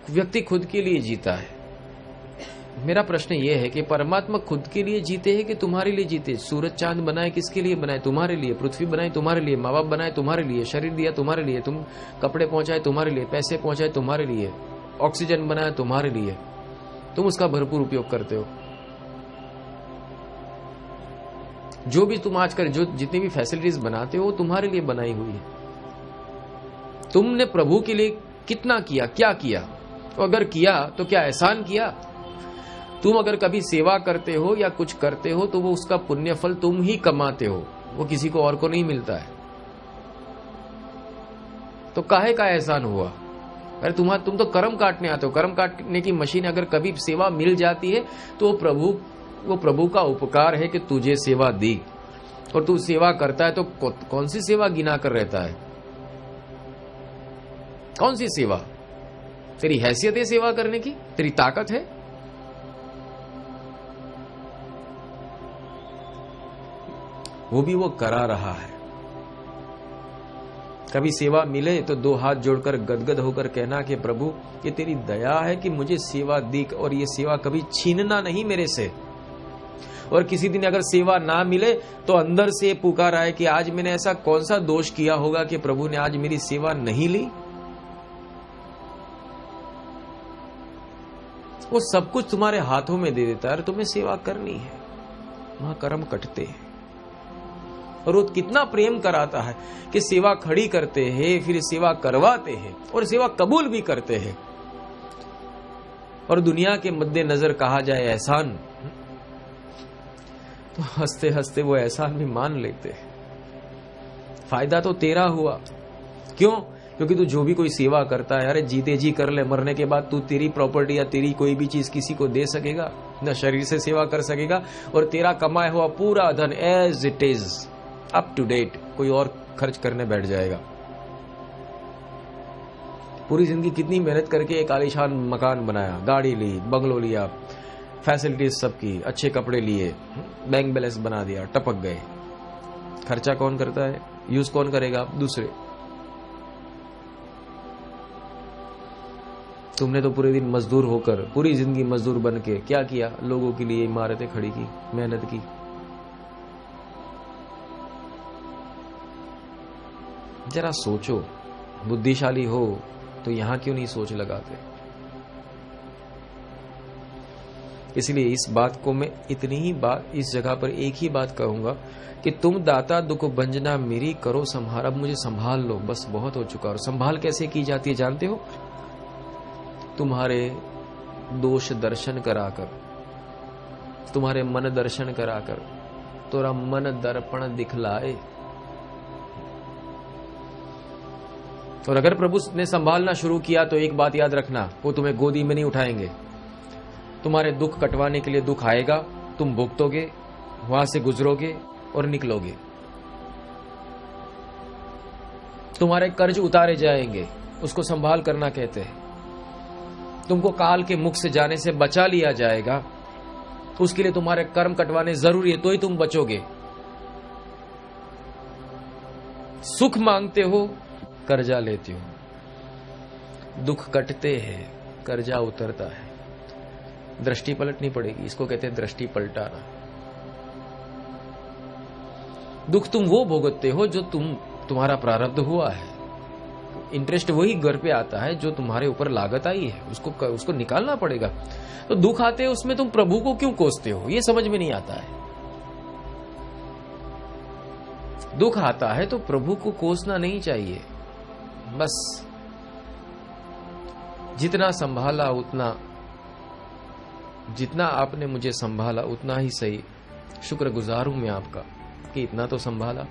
व्यक्ति खुद के लिए जीता है। मेरा प्रश्न यह है कि परमात्मा खुद के लिए जीते हैं कि तुम्हारे लिए जीते? सूरज चांद बनाए किसके लिए बनाए? तुम्हारे लिए। पृथ्वी बनाए तुम्हारे लिए। माँ बाप बनाए तुम्हारे लिए। शरीर दिया तुम्हारे लिए। तुम कपड़े पहुंचाए तुम्हारे लिए। पैसे पहुंचाए तुम्हारे लिए। ऑक्सीजन बनाया तुम्हारे लिए। तुम उसका भरपूर उपयोग करते हो। जो भी तुम आज कर, जो जितनी भी फैसिलिटीज बनाते हो तुम्हारे लिए बनाई हुई है। तुमने प्रभु के लिए कितना किया, क्या किया? तो अगर किया तो क्या एहसान किया? तुम अगर कभी सेवा करते हो या कुछ करते हो तो वो उसका पुण्य फल तुम ही कमाते हो, वो किसी को और को नहीं मिलता है। तो काहे का एहसान हुआ? अरे तुम तो कर्म काटने आते हो। कर्म काटने की मशीन अगर कभी सेवा मिल जाती है तो वो प्रभु का उपकार है कि तुझे सेवा दी, और तू सेवा करता है तो कौन सी सेवा गिना कर रहता है? कौन सी सेवा? तेरी हैसियत है सेवा करने की? तेरी ताकत है? वो भी वो करा रहा है। कभी सेवा मिले तो दो हाथ जोड़कर गदगद होकर कहना कि प्रभु ये तेरी दया है कि मुझे सेवा दी, और ये सेवा कभी छीनना नहीं मेरे से। और किसी दिन अगर सेवा ना मिले तो अंदर से पुकार आए कि आज मैंने ऐसा कौन सा दोष किया होगा कि प्रभु ने आज मेरी सेवा नहीं ली। वो सब कुछ तुम्हारे हाथों में दे देता है और तुम्हें सेवा करनी है। वहां कर्म कटते हैं। और वो कितना प्रेम कराता है कि सेवा खड़ी करते हैं, फिर सेवा करवाते हैं और सेवा कबूल भी करते हैं। और दुनिया के मद्देनजर कहा जाए एहसान, तो हंसते हंसते वो एहसान भी मान लेते हैं। फायदा तो तेरा हुआ। क्यों? क्योंकि तू जो भी कोई सेवा करता है, अरे जीते जी कर ले, मरने के बाद तू तेरी प्रॉपर्टी या तेरी कोई भी चीज किसी को दे सकेगा? न शरीर से सेवा कर सकेगा, और तेरा कमाया हुआ पूरा धन as it is up to date कोई और खर्च करने बैठ जाएगा। पूरी जिंदगी कितनी मेहनत करके एक आलीशान मकान बनाया, गाड़ी ली, बंगलो लिया, फैसिलिटीज सबकी, अच्छे कपड़े लिए, बैंक बैलेंस बना दिया, टपक गए। खर्चा कौन करता है? यूज कौन करेगा? दूसरे। तुमने तो पूरे दिन मजदूर होकर, पूरी जिंदगी मजदूर बन के क्या किया? लोगों के लिए इमारतें खड़ी की, मेहनत की। जरा सोचो, बुद्धिशाली हो तो यहां क्यों नहीं सोच लगाते? इसलिए इस बात को मैं इतनी ही बात, इस जगह पर एक ही बात कहूंगा कि तुम दाता दुख भंजना मेरी करो संहार। अब मुझे संभाल लो, बस बहुत हो चुका। और संभाल कैसे की जाती है जानते हो? तुम्हारे दोष दर्शन कराकर, तुम्हारे मन दर्शन कराकर, तोरा मन दर्पण दिखलाए। और अगर प्रभु ने संभालना शुरू किया तो एक बात याद रखना, वो तुम्हें गोदी में नहीं उठाएंगे। तुम्हारे दुख कटवाने के लिए दुख आएगा, तुम भुगतोगे, वहां से गुजरोगे और निकलोगे। तुम्हारे कर्ज उतारे जाएंगे, उसको संभाल करना कहते हैं। तुमको काल के मुख से जाने से बचा लिया जाएगा, उसके लिए तुम्हारे कर्म कटवाने जरूरी है, तो ही तुम बचोगे। सुख मांगते हो, कर्जा लेते हो। दुख कटते हैं, कर्जा उतरता है। दृष्टि पलटनी पड़ेगी, इसको कहते हैं दृष्टि पलटाना। दुख तुम वो भोगते हो जो तुम्हारा प्रारब्ध हुआ है। इंटरेस्ट वही घर पे आता है जो तुम्हारे ऊपर लागत आई है, उसको निकालना पड़ेगा। तो दुख आते हैं, उसमें तुम प्रभु को क्यों कोसते हो? ये समझ में नहीं आता है। दुख आता है तो प्रभु को कोसना नहीं चाहिए। बस जितना संभाला उतना, जितना आपने मुझे संभाला उतना ही सही। शुक्रगुजार हूं मैं आपका कि इतना तो संभाला।